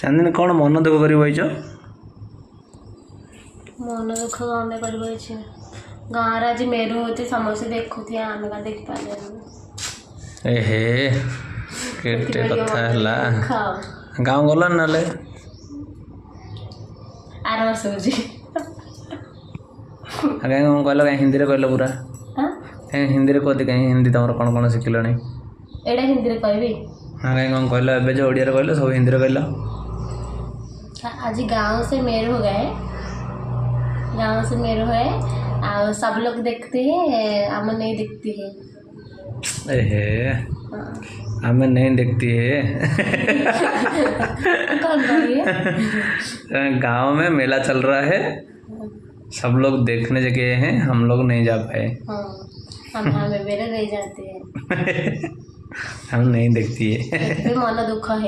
ଚାନ୍ଦିନୀ କ'ଣ ମନ ଦୁଃଖ କରି ବଇଛ? मन दुख कौन कर गाँव आज मेरू होती समस्ते देखुथे आम का देख पारे एहे केटे कथा हला गाँव गलन नाले आर वर्ष होजी कहीं कहल कहीं हिंदी कहल पूरा कहीं हिंदी कहती कहीं हिंदी तुम कौन कौन शिखिल एटा हिंदी कहबी हाँ कहीं कौन कहल ए जो ओडिया कहल सब हिंदी कहल आज गाँव से मेरू हो गए गाँव से मेरू है और सब लोग देखते हैं हम नहीं देखती है एहे हमें नहीं देखती है कौन है गांव में मेला चल रहा है सब लोग देखने जगह हैं हम लोग नहीं जा पाए हम हमें मेरे रह जाते हैं हम नहीं देखती है मन दुख है।